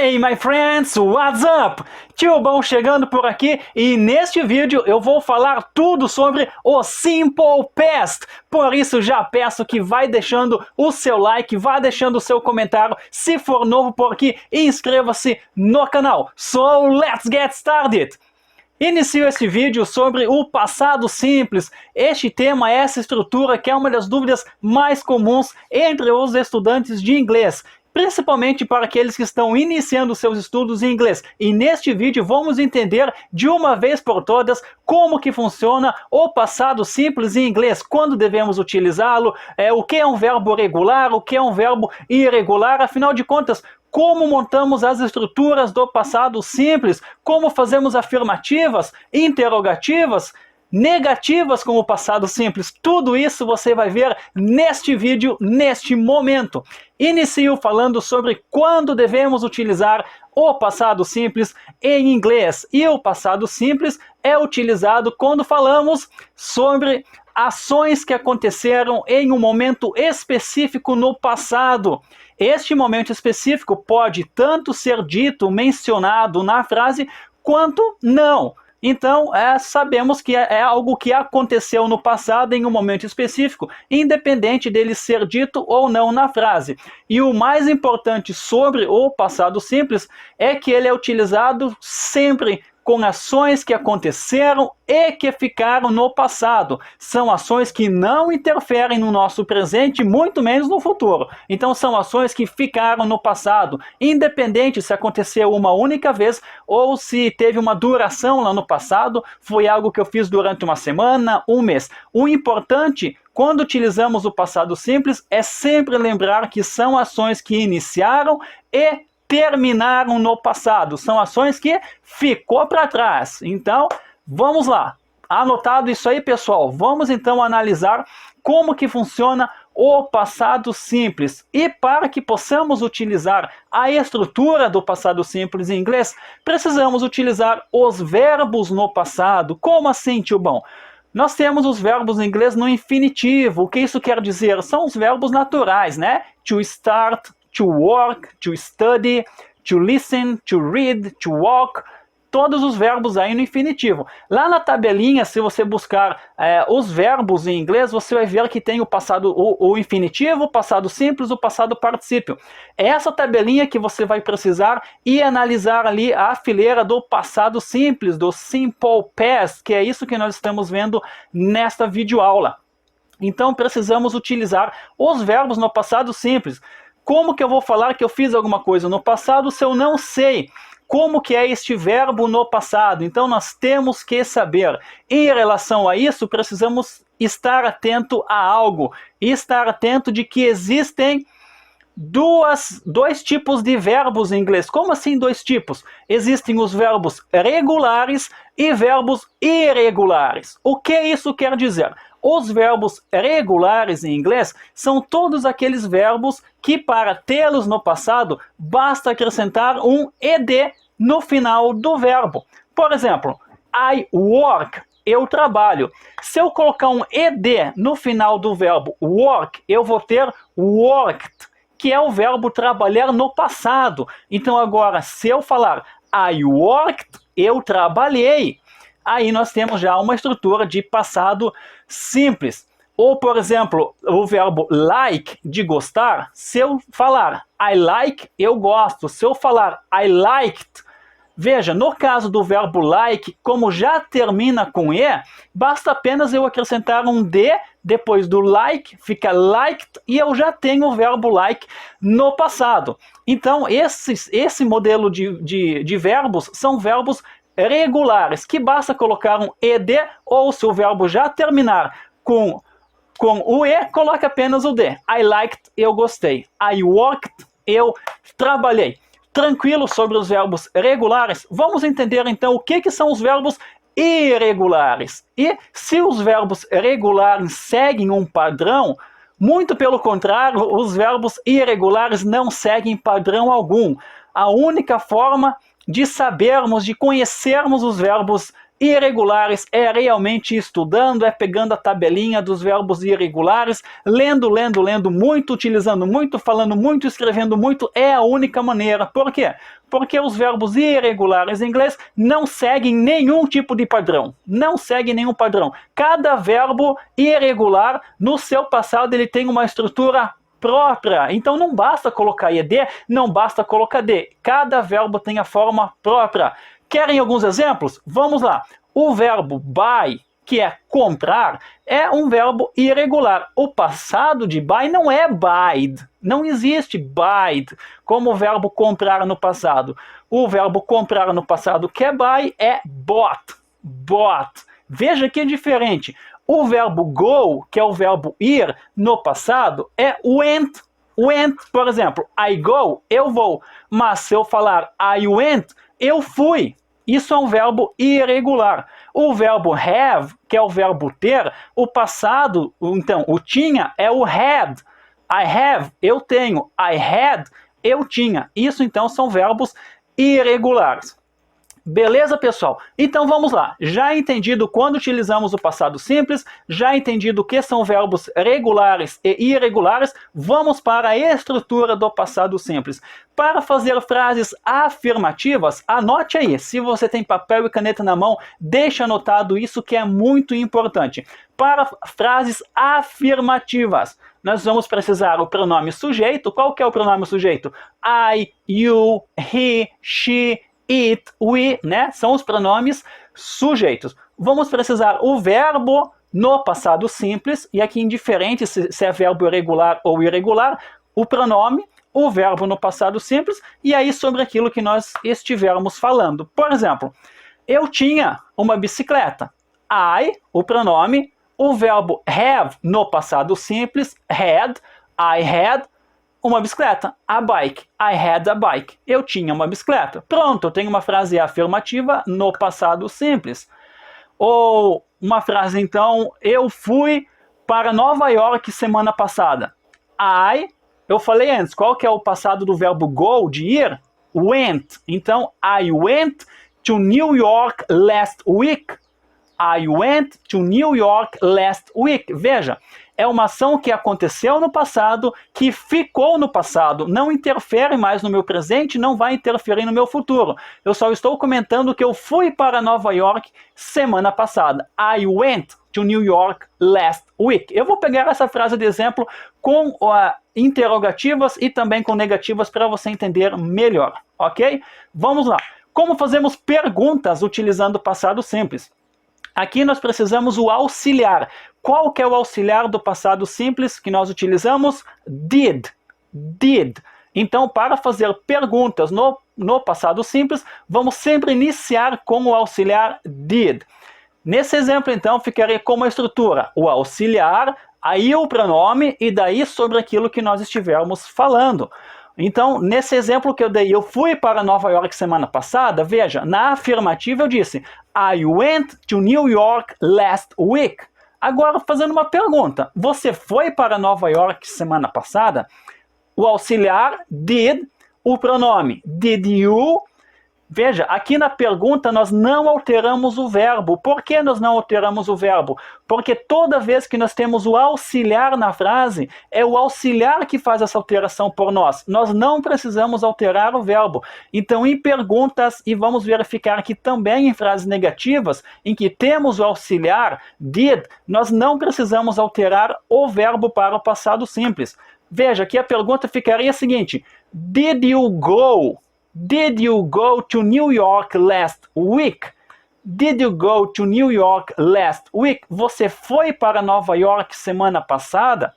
Hey my friends, what's up? Tio Bom chegando por aqui e neste vídeo eu vou falar tudo sobre o Simple Past. Por isso já peço que vai deixando o seu like, vá deixando o seu comentário. Se for novo por aqui, inscreva-se no canal. So let's get started! Inicio este vídeo sobre o passado simples. Este tema, essa estrutura que é uma das dúvidas mais comuns entre os estudantes de inglês, principalmente para aqueles que estão iniciando seus estudos em inglês. E neste vídeo vamos entender de uma vez por todas como que funciona o passado simples em inglês, quando devemos utilizá-lo, o que é um verbo regular, o que é um verbo irregular, afinal de contas, como montamos as estruturas do passado simples, como fazemos afirmativas, interrogativas, negativas com o passado simples. Tudo isso você vai ver neste vídeo, neste momento. Inicio falando sobre quando devemos utilizar o passado simples em inglês. E o passado simples é utilizado quando falamos sobre ações que aconteceram em um momento específico no passado. Este momento específico pode tanto ser dito, mencionado na frase, quanto não. Então, sabemos que é algo que aconteceu no passado em um momento específico, independente dele ser dito ou não na frase. E o mais importante sobre o passado simples é que ele é utilizado sempre com ações que aconteceram e que ficaram no passado. São ações que não interferem no nosso presente, muito menos no futuro. Então são ações que ficaram no passado, independente se aconteceu uma única vez ou se teve uma duração lá no passado, foi algo que eu fiz durante uma semana, um mês. O importante, quando utilizamos o passado simples, é sempre lembrar que são ações que iniciaram e terminaram no passado. São ações que ficou para trás. Então, vamos lá. Anotado isso aí, pessoal? Vamos então analisar como que funciona o passado simples. E para que possamos utilizar a estrutura do passado simples em inglês, precisamos utilizar os verbos no passado. Como assim, tio Bom? Nós temos os verbos em inglês no infinitivo. O que isso quer dizer? São os verbos naturais, né? To start, to work, to study, to listen, to read, to walk, todos os verbos aí no infinitivo. Lá na tabelinha, se você buscar os verbos em inglês, você vai ver que tem o passado, o infinitivo, o passado simples, o passado particípio. É essa tabelinha que você vai precisar e analisar ali a fileira do passado simples, do Simple Past, que é isso que nós estamos vendo nesta videoaula. Então precisamos utilizar os verbos no passado simples. Como que eu vou falar que eu fiz alguma coisa no passado se eu não sei como que é este verbo no passado? Então nós temos que saber. Em relação a isso, precisamos estar atento a algo. E estar atento de que existem dois tipos de verbos em inglês. Como assim dois tipos? Existem os verbos regulares e verbos irregulares. O que isso quer dizer? Os verbos regulares em inglês são todos aqueles verbos que, para tê-los no passado, basta acrescentar um ed no final do verbo. Por exemplo, I work, eu trabalho. Se eu colocar um ed no final do verbo work, eu vou ter worked, que é o verbo trabalhar no passado. Então agora, se eu falar I worked, eu trabalhei, aí nós temos já uma estrutura de passado simples. Ou, por exemplo, o verbo like, de gostar, se eu falar I like, eu gosto. Se eu falar I liked, veja, no caso do verbo like, como já termina com e, basta apenas eu acrescentar um d depois do like, fica liked, e eu já tenho o verbo like no passado. Então, esse modelo de verbos são verbos regulares, que basta colocar um ed, ou se o verbo já terminar com o e, coloca apenas o d. I liked, eu gostei. I worked, eu trabalhei. Tranquilo sobre os verbos regulares? Vamos entender então o que são os verbos irregulares. E se os verbos regulares seguem um padrão, muito pelo contrário, os verbos irregulares não seguem padrão algum. A única forma de sabermos, de conhecermos os verbos irregulares é realmente estudando, é pegando a tabelinha dos verbos irregulares, lendo muito, utilizando muito, falando muito, escrevendo muito, é a única maneira. Por quê? Porque os verbos irregulares em inglês não seguem nenhum tipo de padrão. Não seguem nenhum padrão. Cada verbo irregular, no seu passado, ele tem uma estrutura própria. Então não basta colocar ed, não basta colocar d. Cada verbo tem a forma própria. Querem alguns exemplos? Vamos lá. O verbo buy, que é comprar, é um verbo irregular. O passado de buy não é buyed. Não existe buyed como o verbo comprar no passado. O verbo comprar no passado que é buy é bought. Bought. Veja que é diferente. O verbo go, que é o verbo ir, no passado, é went. Went, por exemplo, I go, eu vou. Mas se eu falar I went, eu fui. Isso é um verbo irregular. O verbo have, que é o verbo ter, o passado, então, o tinha, é o had. I have, eu tenho. I had, eu tinha. Isso, então, são verbos irregulares. Beleza, pessoal? Então vamos lá. Já entendido quando utilizamos o passado simples, já entendido o que são verbos regulares e irregulares, vamos para a estrutura do passado simples. Para fazer frases afirmativas, anote aí. Se você tem papel e caneta na mão, deixe anotado isso que é muito importante. Para frases afirmativas, nós vamos precisar o pronome sujeito. Qual que é o pronome sujeito? I, you, he, she, it, we, né? São os pronomes sujeitos. Vamos precisar o verbo no passado simples, e aqui indiferente se é verbo regular ou irregular, o pronome, o verbo no passado simples, e aí sobre aquilo que nós estivermos falando. Por exemplo, eu tinha uma bicicleta. I, o pronome, o verbo have no passado simples, had, I had, uma bicicleta, a bike, I had a bike, eu tinha uma bicicleta. Pronto, eu tenho uma frase afirmativa no passado simples. Ou uma frase então, eu fui para Nova York semana passada. Eu falei antes, qual que é o passado do verbo go, de ir? Went. Então, I went to New York last week. I went to New York last week. Veja, é uma ação que aconteceu no passado, que ficou no passado, não interfere mais no meu presente, não vai interferir no meu futuro. Eu só estou comentando que eu fui para Nova York semana passada. I went to New York last week. Eu vou pegar essa frase de exemplo com interrogativas e também com negativas para você entender melhor, ok? Vamos lá. Como fazemos perguntas utilizando o passado simples? Aqui nós precisamos o auxiliar. Qual que é o auxiliar do passado simples que nós utilizamos? Did. Did. Então, para fazer perguntas no passado simples, vamos sempre iniciar com o auxiliar did. Nesse exemplo, então, ficaria como a estrutura. O auxiliar, aí o pronome e daí sobre aquilo que nós estivermos falando. Então, nesse exemplo que eu dei, eu fui para Nova York semana passada, veja, na afirmativa eu disse, I went to New York last week. Agora, fazendo uma pergunta, você foi para Nova York semana passada? O auxiliar, did, o pronome, did you? Veja, aqui na pergunta nós não alteramos o verbo. Por que nós não alteramos o verbo? Porque toda vez que nós temos o auxiliar na frase, é o auxiliar que faz essa alteração por nós. Nós não precisamos alterar o verbo. Então, em perguntas, e vamos verificar aqui também em frases negativas, em que temos o auxiliar, did, nós não precisamos alterar o verbo para o passado simples. Veja, aqui a pergunta ficaria a seguinte, did you go? Did you go to New York last week? Did you go to New York last week? Você foi para Nova York semana passada?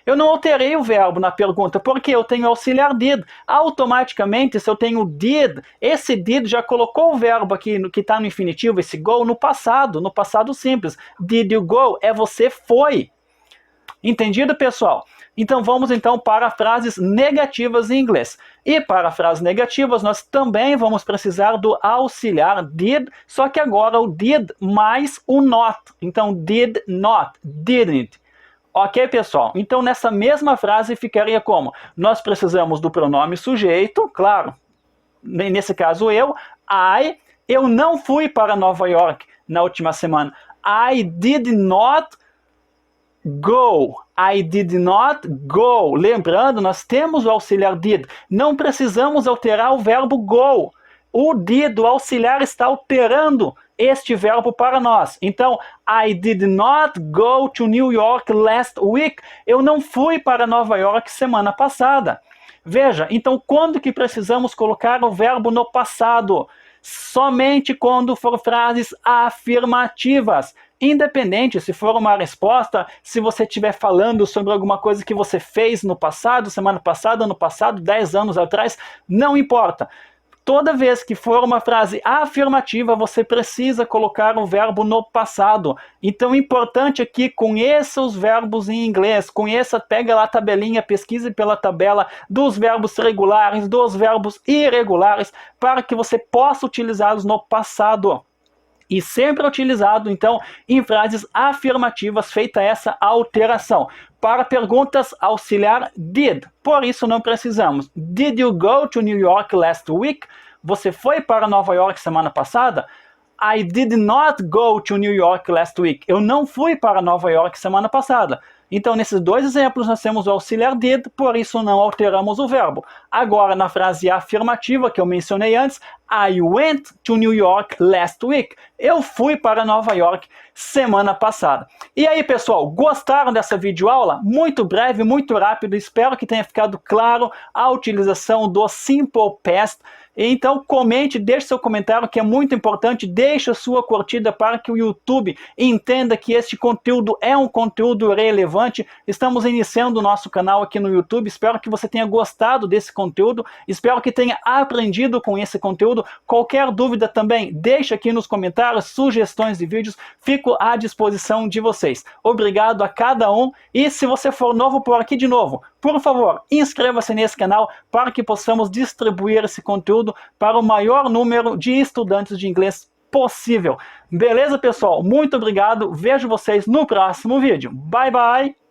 Eu não alterei o verbo na pergunta, porque eu tenho auxiliar did. Automaticamente, se eu tenho did, esse did já colocou o verbo aqui, que está no infinitivo, esse go, no passado simples. Did you go? É você foi. Entendido, pessoal? Então vamos então para frases negativas em inglês. E para frases negativas nós também vamos precisar do auxiliar did, só que agora o did mais o not. Então did not, didn't. Ok, pessoal? Então nessa mesma frase ficaria como? Nós precisamos do pronome sujeito, claro, nesse caso eu, I, Eu não fui para Nova York na última semana. I did not go. I did not go. Lembrando, nós temos o auxiliar did. Não precisamos alterar o verbo go. O did, o auxiliar, está alterando este verbo para nós. Então, I did not go to New York last week. Eu não fui para Nova York semana passada. Veja, então quando que precisamos colocar o verbo no passado? Somente quando for frases afirmativas. Independente se for uma resposta, se você estiver falando sobre alguma coisa que você fez no passado, semana passada, ano passado, 10 anos atrás, não importa. Toda vez que for uma frase afirmativa, você precisa colocar o verbo no passado. Então, importante aqui, conheça os verbos em inglês, pega lá a tabelinha, pesquise pela tabela dos verbos regulares, dos verbos irregulares, para que você possa utilizá-los no passado. E sempre utilizado, então, em frases afirmativas, feita essa alteração. Para perguntas, auxiliar did. Por isso não precisamos. Did you go to New York last week? Você foi para Nova York semana passada? I did not go to New York last week. Eu não fui para Nova York semana passada. Então, nesses dois exemplos, nós temos o auxiliar did, por isso não alteramos o verbo. Agora, na frase afirmativa que eu mencionei antes, I went to New York last week. Eu fui para Nova York semana passada. E aí, pessoal, gostaram dessa videoaula? Muito breve, muito rápido. Espero que tenha ficado claro a utilização do Simple Past. Então comente, deixe seu comentário que é muito importante, deixe a sua curtida para que o YouTube entenda que este conteúdo é um conteúdo relevante. Estamos iniciando o nosso canal aqui no YouTube, espero que você tenha gostado desse conteúdo, espero que tenha aprendido com esse conteúdo. Qualquer dúvida também, deixe aqui nos comentários, sugestões de vídeos, fico à disposição de vocês. Obrigado a cada um e se você for novo por aqui de novo, por favor, inscreva-se nesse canal para que possamos distribuir esse conteúdo para o maior número de estudantes de inglês possível. Beleza, pessoal? Muito obrigado. Vejo vocês no próximo vídeo. Bye, bye!